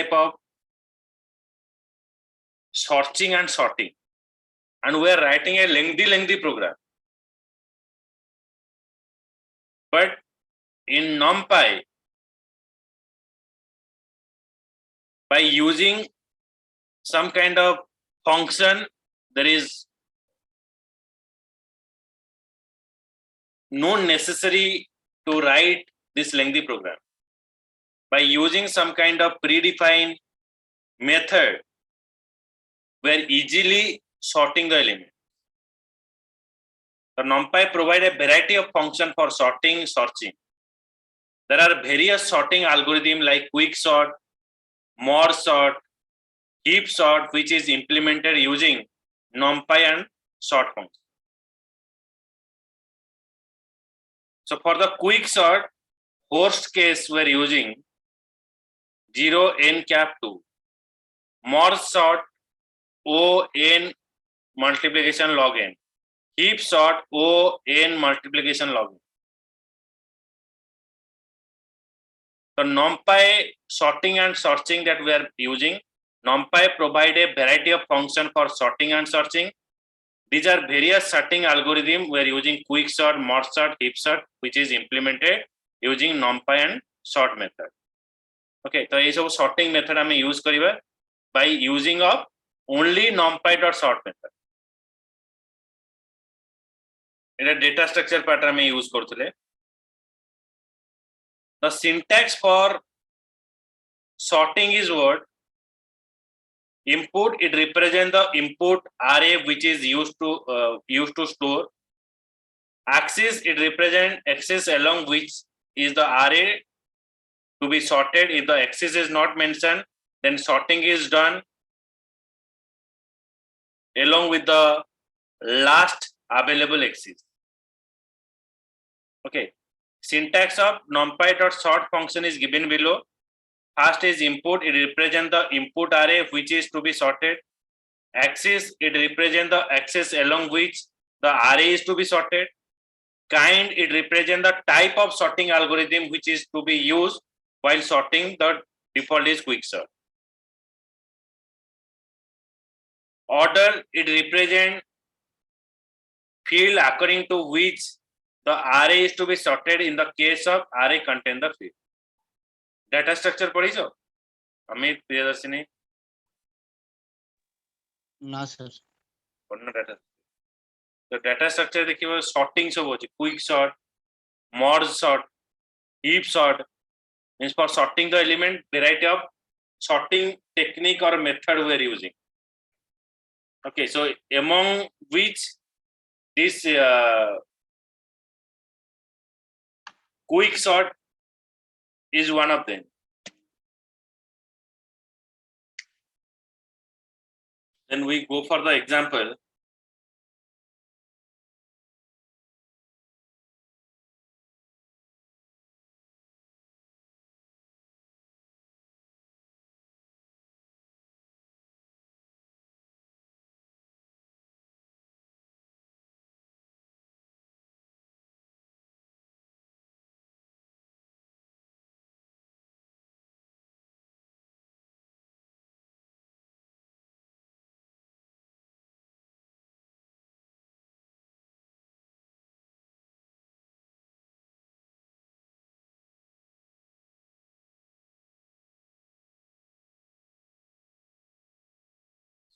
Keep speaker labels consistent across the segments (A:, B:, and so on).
A: type of searching and sorting, and we are writing a lengthy program. But in NumPy, by using some kind of function, there is no necessary to write this lengthy program. By using some kind of predefined method, we are easily sorting the element. So NumPy provide a variety of function for sorting, searching. There are various sorting algorithms like quick sort, merge sort, heap sort, which is implemented using NumPy and sort function. So for the quick sort, host case we're using 0 n cap 2. Merge sort O n multiplication log n. Heap sort O n multiplication log n. So NumPy sorting and searching that we are using, NumPy provide a variety of function for sorting and searching. These are various sorting algorithm we are using quick sort, merge sort, heap sort, which is implemented using NumPy and sort method. Okay, so ये सब sorting method हमें use करिबा by using of only NumPy.sort method. Etah data structure part हमें use करथले. The syntax for sorting is what? Input, it represents the input array which is used to store. Axis, it represents axis along which is the array to be sorted. If the axis is not mentioned, then sorting is done along with the last available axis. Okay. Syntax of NumPy.sort function is given below. First is input, it represents the input array which is to be sorted. Axis, it represents the axis along which the array is to be sorted. Kind, it represents the type of sorting algorithm which is to be used while sorting. The default is quick sort. Order, it represents field according to which the array is to be sorted in the case of array contain the field. Data structure पढ़ी जो अमित प्रियदर्शिनी
B: ना sir
A: पढ़ना data. तो data structure देखिए वो sorting सब होची quick sort, merge sort, heap sort means for sorting the element variety of sorting technique or method we are using. Okay, so among which this quick sort is one of them. Then we go for the example.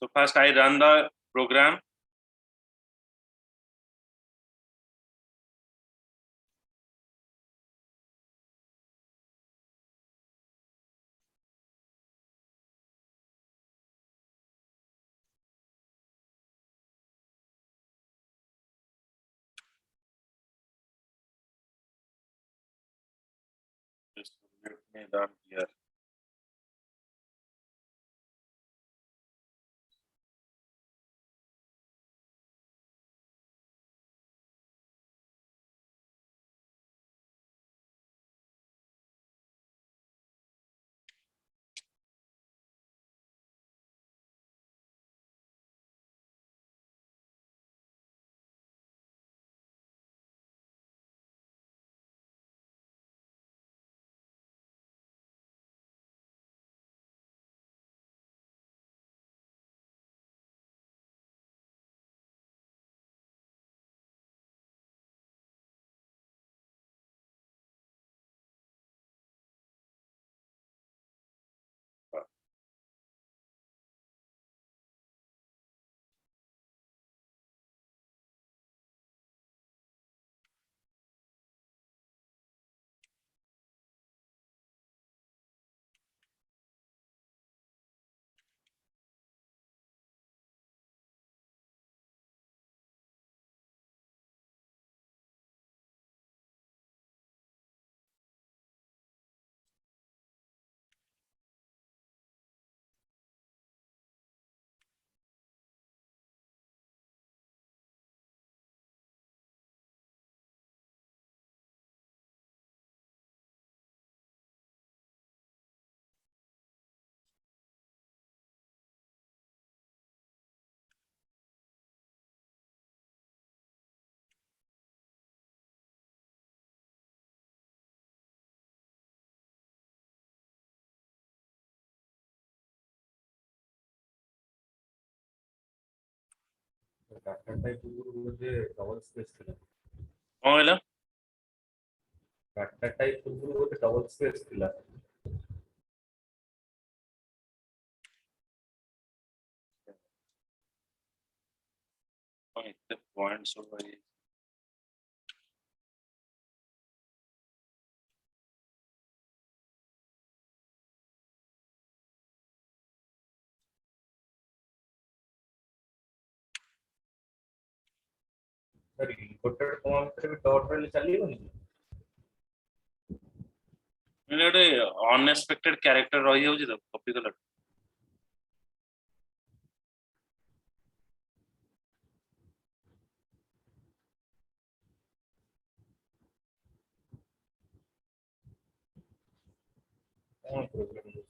A: So first I run the program. Just let me run here.
B: Data type पूर्व बोधे double space थिला
A: कौन कहला
B: data type पूर्व बोधे double space थिला
A: इतने points हो गए
B: sir imported command में डॉट रे चलिबनी
A: मैंने गोटे अनएक्सपेक्टेड कैरेक्टर रही जाउची तो कॉपी कला
B: कौन प्रॉब्लम है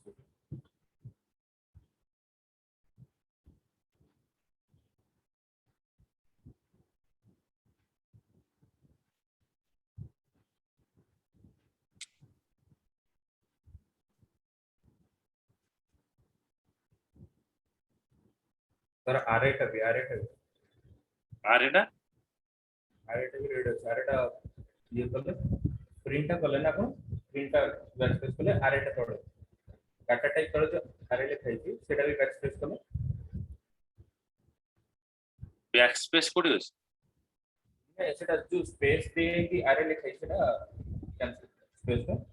B: सर आरेटा भी
A: आरेटा
B: भी रेड है आरेटा ये कले प्रिंट कले ना कोन प्रिंट बैकस्पेस कले आरेटा तोड़े डाटा टाइप तोड़े जो आरे लिखा है सेटा भी बैकस्पेस कले
A: बैकस्पेस कोडी होस
B: नहीं सेटा जो स्पेस दे कि आरे लिखा है सेटा कैंसिल स्पेस को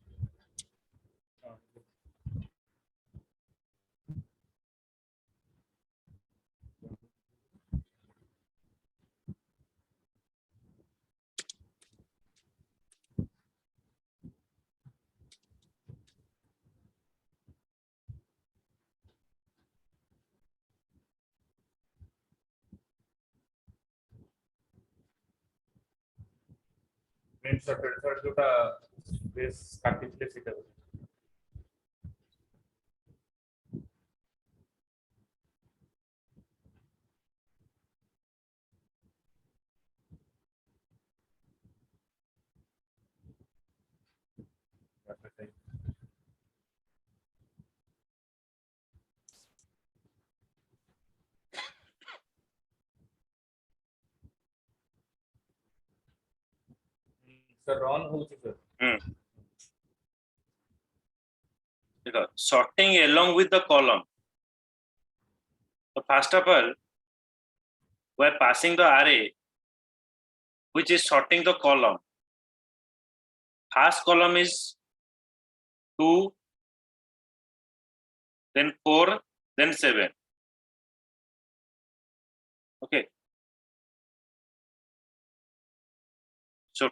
B: प्रिंट सॉर्टेड जोटा स्पेस काटिले सेटा डाटा टाइप सर रन हो सर
A: देखो sorting along with the column so first of all we are passing the array which is sorting the column first column is 2 then 4 then 7 okay so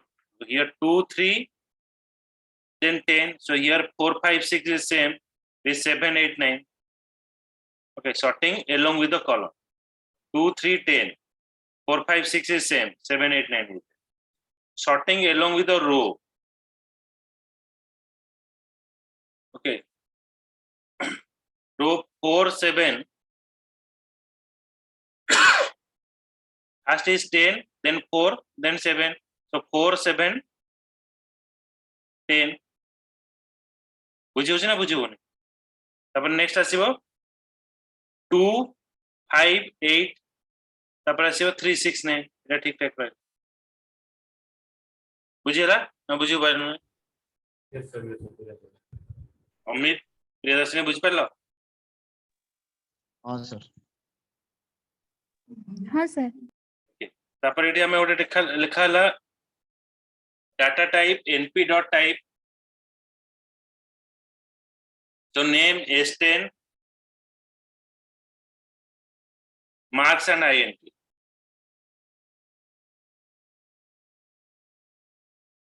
A: here 2 3 then 10 so here 4 5 6 is same this 7 8 9 okay sorting along with the column 2 3 10 4 5 6 is same 7 8 9 is sorting along with the row okay row 4 7 first is 10 then 4 then 7 so 4 7 10 बुझी होची ना बुझी होनी तापर next आसीबो 2 5 8 तापर आसीबो 3 6 9 एटा ठीक ठाक रहे बुझिला ना बुझी पारन
B: यस सर
A: अमित प्रियदर्शनी बुझ पारलो
C: हां सर
A: तापर एटी हमें ओटे लिखा हला data type np dot type so name s10 marks and int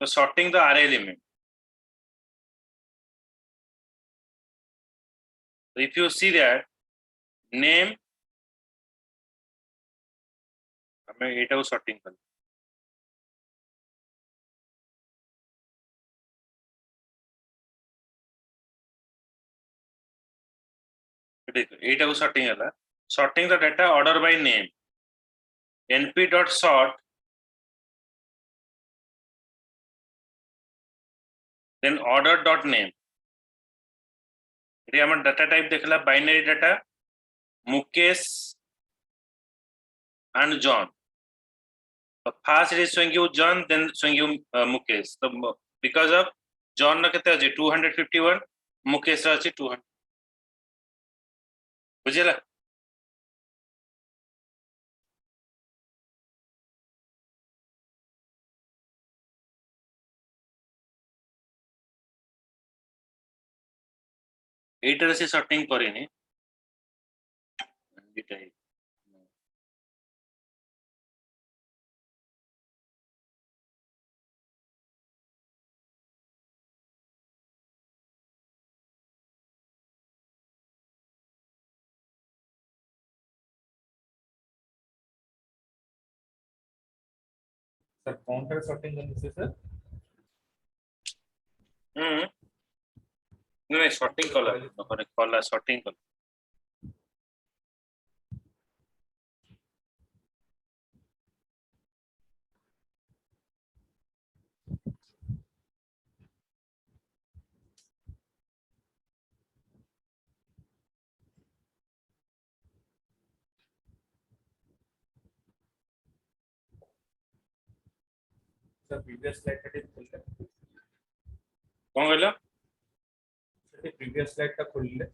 A: so sorting the array element so if you see that name हमें एटा sorting कर देखो sorting the data order by name np dot sort then order dot name ये हमर data type देखला binary data Mukesh and John So first it is showing you John, then showing you Mukesh. So because of John na kete achi 251, Mukesh ra achi 200. बुझेला? এইটার সে sorting করেনি এটাই
B: sir counter sorting करने से sir
A: হুম না sorting কলা ওখানে কলা সর্টিং কলা
B: सर प्रीवियस स्लाइड का टिप खोल ले
A: কোন হলো
B: सर प्रीवियस स्लाइड का खोल ले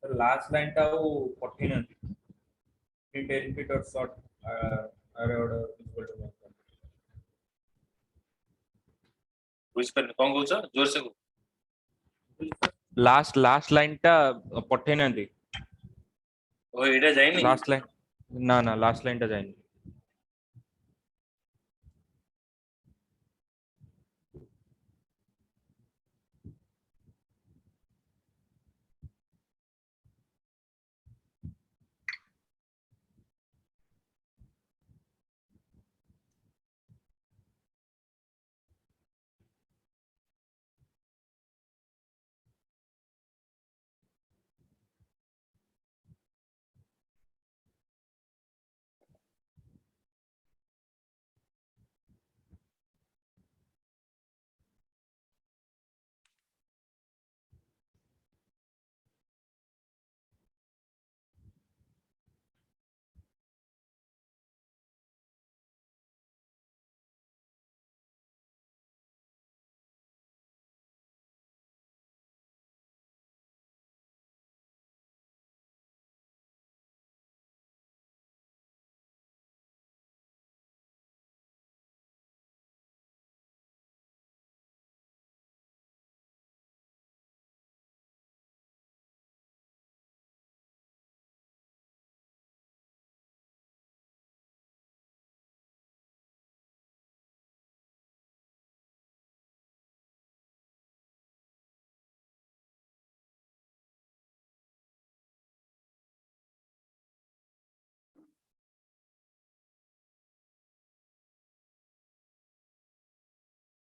B: सर लास्ट लाइन का वो 14 है print lp dot sort array order equal to 1
A: বুঝবেন কোন কହୁଛ জোর से
B: लास्ट लाइन टा पठे ना दी
A: ও এটা যায়নি
B: लास्ट लाइन ना ना लास्ट लाइन टा जाएंगे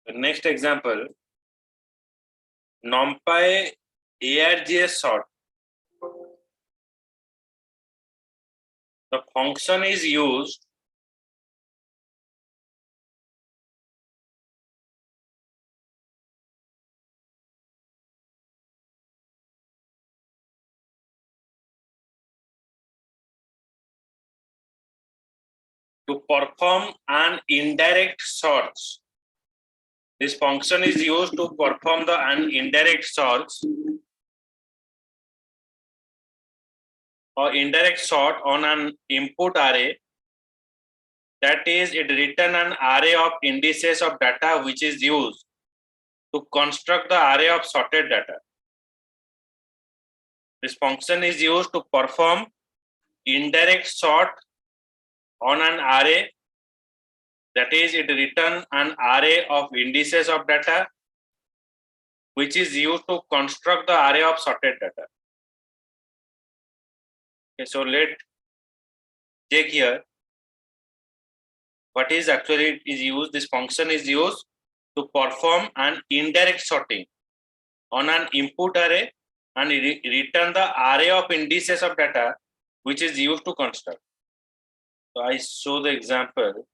A: The next example, NumPy args sort. The function is used to perform an indirect search. This function is used to perform an indirect search or indirect sort on an input array. That is, it return an array of indices of data which is used to construct the array of sorted data. This function is used to perform indirect sort on an array. That is, it return an array of indices of data which is used to construct the array of sorted data. Okay, so let's check here what is actually it is used. This function is used to perform an indirect sorting on an input array and return the array of indices of data which is used to construct. So I show the example.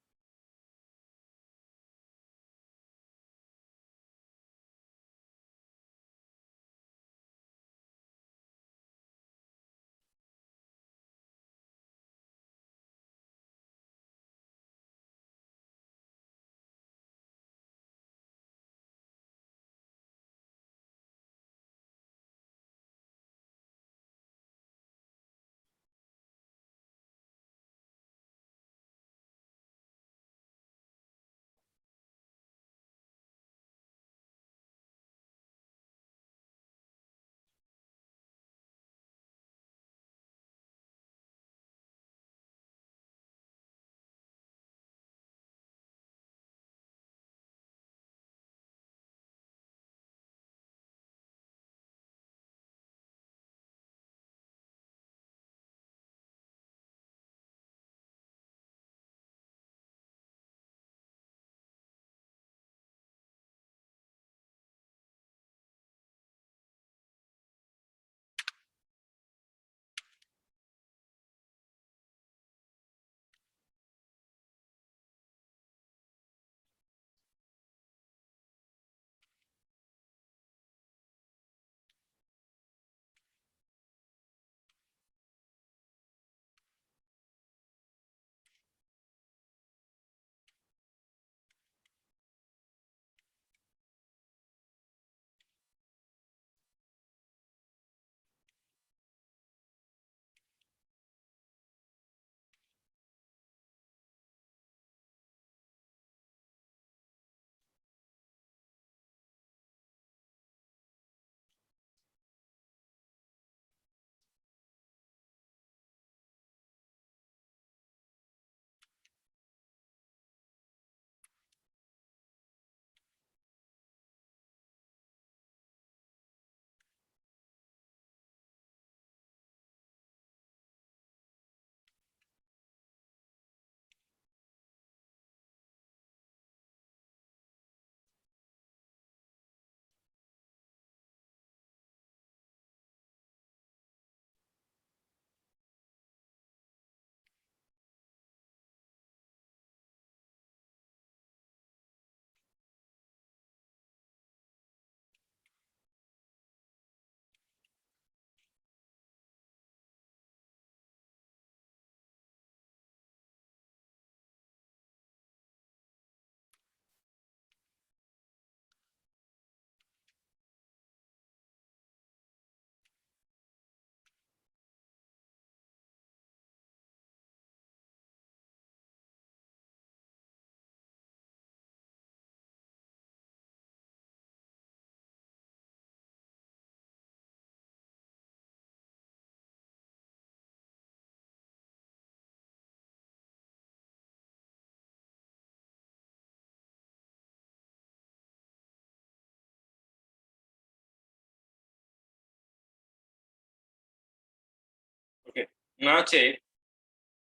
A: Now check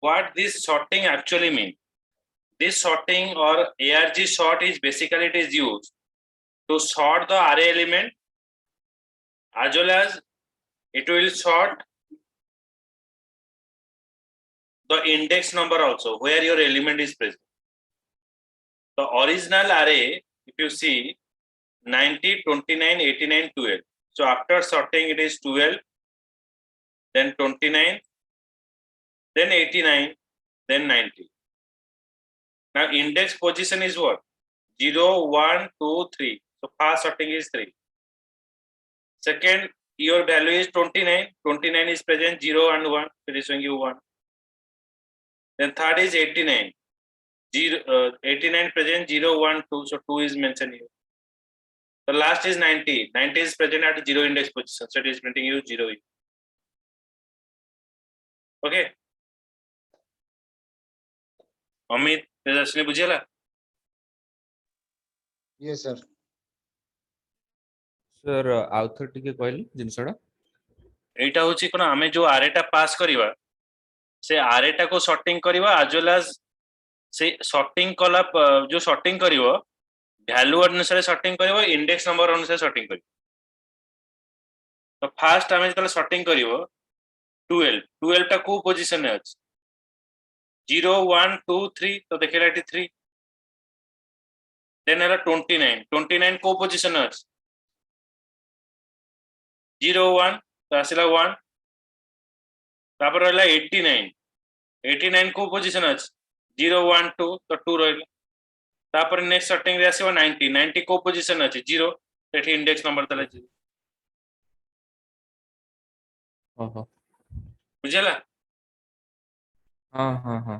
A: what this sorting actually mean. This sorting or ARG sort is basically it is used to sort the array element as well as it will sort the index number also where your element is present. The original array, if you see 90, 29, 89, 12. So after sorting it is 12, then 29, then 89, then 90. Now index position is what? 0, 1, 2, 3. So first sorting is 3. Second, your value is 29. 29 is present 0 and 1. It is showing you 1. Then third is 89. 89 present 0, 1, 2. So 2 is mentioned here. The last is 90. 90 is present at 0 index position. So it is printing you 0. Okay. Amit, Tejaswini बुझेला?
C: Yes, sir.
B: Sir आउ थर टिके कहली जिनसडा
A: एटा होची कोन आमे जो आरेटा पास करिवा से आरेटा को सॉर्टिंग करिवा as well as से सॉर्टिंग कला जो सॉर्टिंग करिवो वैल्यू अनुसार सॉर्टिंग करिवो इंडेक्स नंबर अनुसार सॉर्टिंग करिवो तो फास्ट आमे जतले सॉर्टिंग करिवो 12 12 टा को पोजीशन में अछि 0 1 2 3 तो देखिला एटी 3 देन हला 29 29 को पोजीशन में अछि 0 1 तो आसिला 1 तापर रहला 89 89 को पोजीशन अछि 0 1 2 तो 2 रहला तापर नेक्स्ट सॉर्टिंग रे आसीबो 90 90 को पोजीशन अछि 0 एठी इंडेक्स नंबर तले 0
B: ओहो
A: बुझला
B: हां हां हां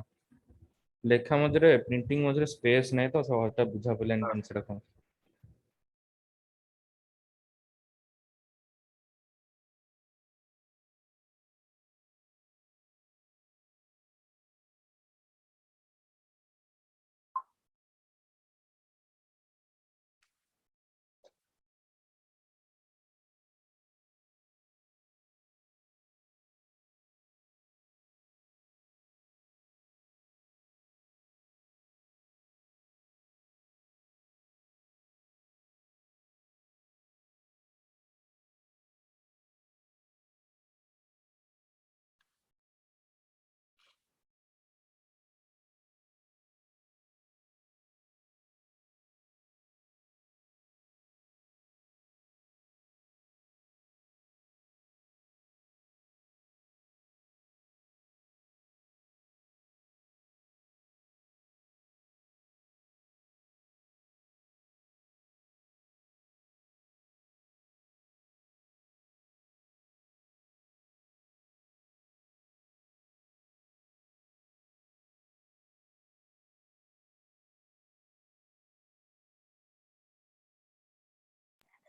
B: लेखा मजरे प्रिंटिंग मजरे स्पेस नाही तो सहजता बुझा पलेन जिनसडा कोन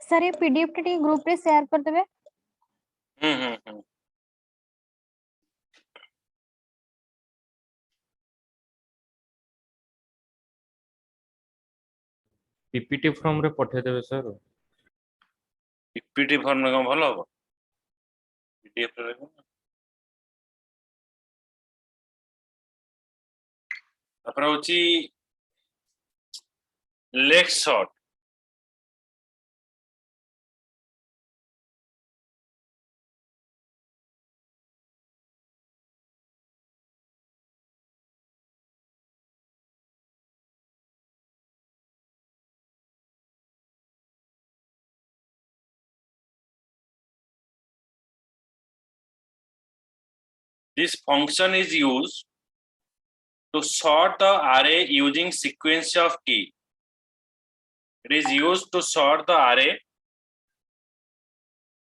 D: सर ये पीडीएफ टी ग्रुप रे शेयर कर देबे
A: हम्म
B: पीपीटी फॉर्म रे पठे देबे सर
A: पीपीटी फॉर्म में कम भलो हो पीडीएफ रे तापर होची लेक्स short this function is used to sort the array using sequence of key. It is used to sort the array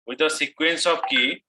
A: with a sequence of key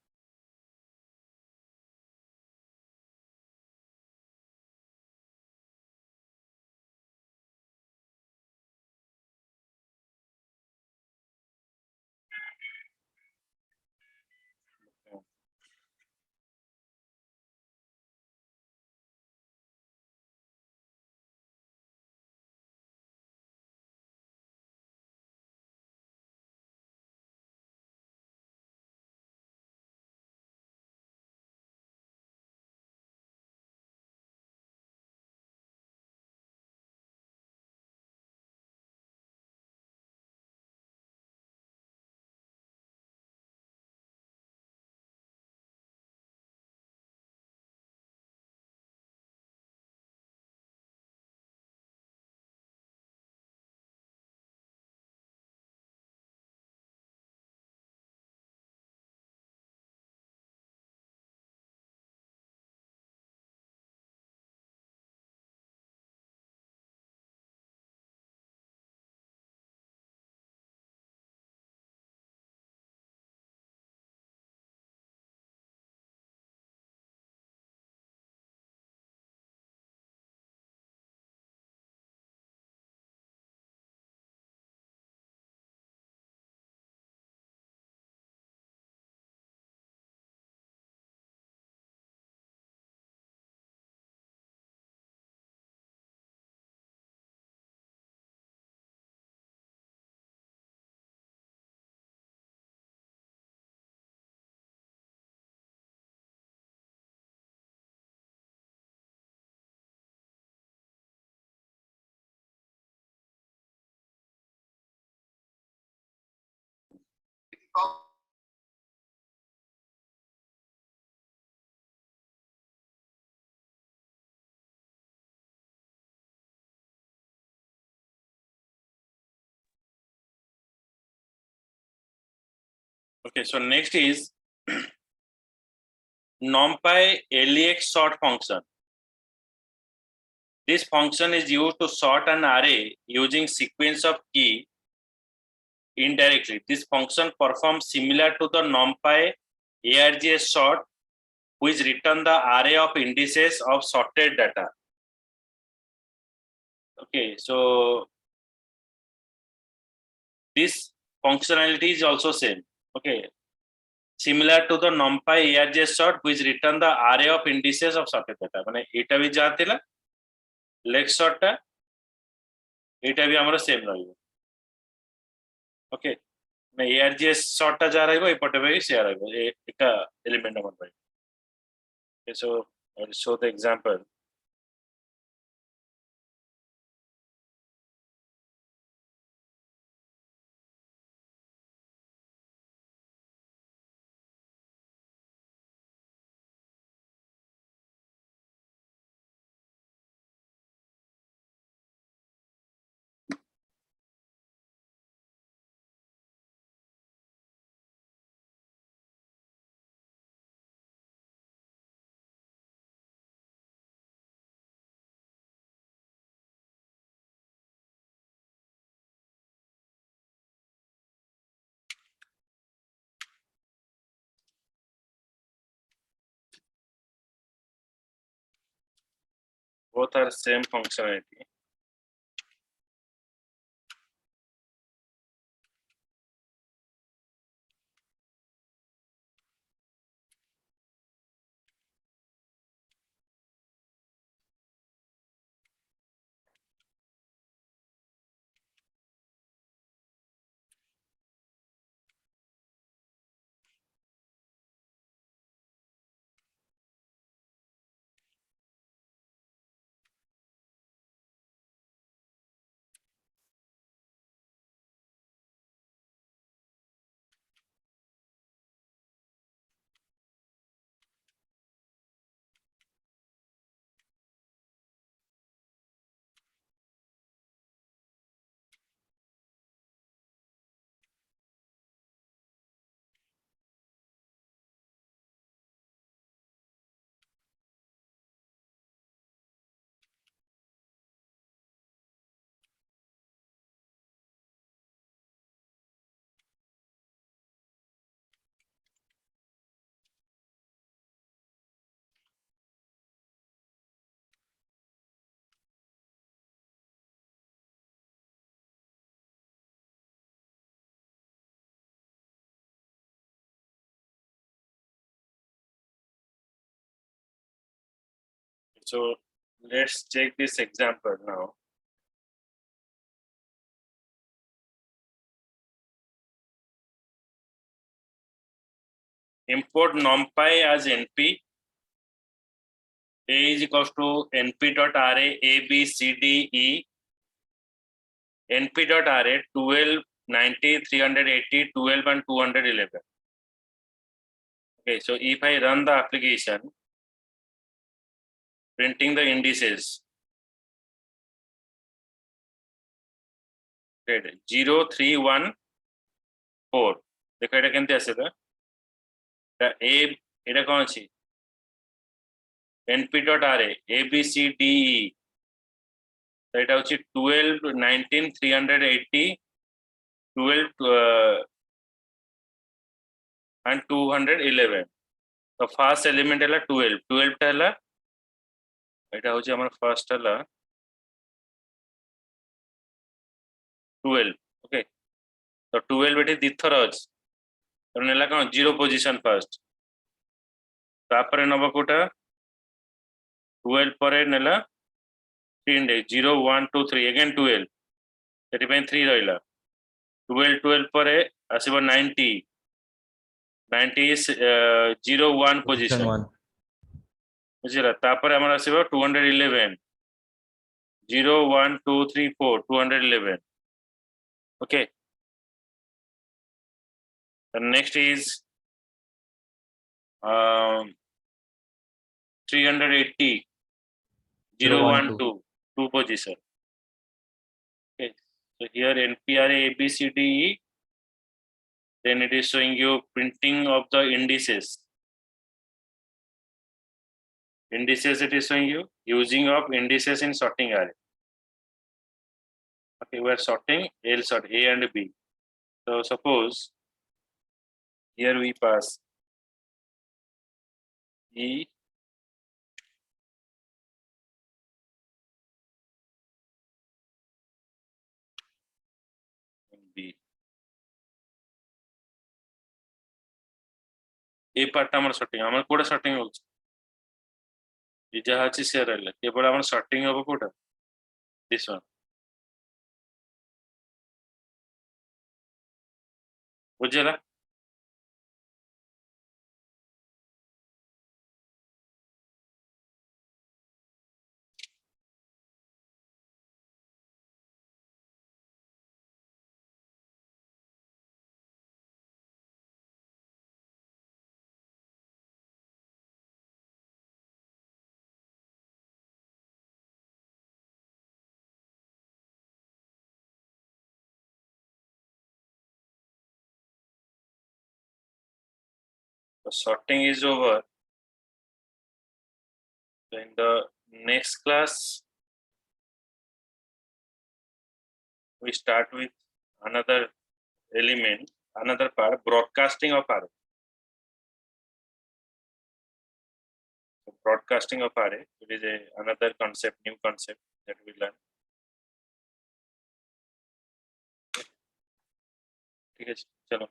A: Okay, so next is NumPy LEX sort function. This function is used to sort an array using sequence of key indirectly. This function performs similar to the NumPy ARGS sort, which return the array of indices of sorted data. Okay, so this functionality is also same. Okay, similar to the NumPy ARGS sort, which return the array of indices of sorted data. माने एटा भी जातिला lakes sort टा एटा भी हमारा same रहिबो. Okay, मैं ARGS sort टा जा रहिबो एपटे भी शेयर रहिबो एका element number by. Okay, so I'll show the example. Both are same functionality. So let's check this example now. Import NumPy as NP. A is equals to np dot array a b c d e. np dot array 12, 90, 380, 12 and 211. Okay, so if I run the application, printing the indices, okay, 0, 3, 1, 4. देखो এটা কেমতে আছে তো a এটা কোন আছে np dot array a b c d e তো এটা হচ্ছে 12, 19, 380, 12 and 211. तो फर्स्ट एलिमेंट है 12, 12 টা হলো এটা হচ্ছে আমার ফার্স্ট হলো 12. ওকে, তো 12 এটি দ্বিতীয়র আছে কারণ এলা কোন 0 পজিশন ফার্স্ট, তারপরে নব কোটা 12 পরে নেলা 3 ডে 0 1 2 3 अगेन 12 সেটি ପାଇଁ 3 রইলা 12 12 পরে আসিব 90 90 is 0 1 position বুঝিলা, তারপরে আমার আসিব 211 0 1 2 3 4 211. ওকে, The next is 380 012 two position. Okay, so here NPRA ABCDE. Then it is showing you printing of the indices. Indices it is showing you using of indices in sorting array. Okay, we are sorting L sort A and B. So suppose here we pass E and B. A part आमर sorting आमर कोडा sorting होछ ये जहा अछि से रहले केवल आमर sorting होबो कोडा this one बुझला the sorting is over. So in the next class we start with another element, another part, broadcasting of array. So broadcasting of array, it is another concept, new concept that we learn. ठीक है चलो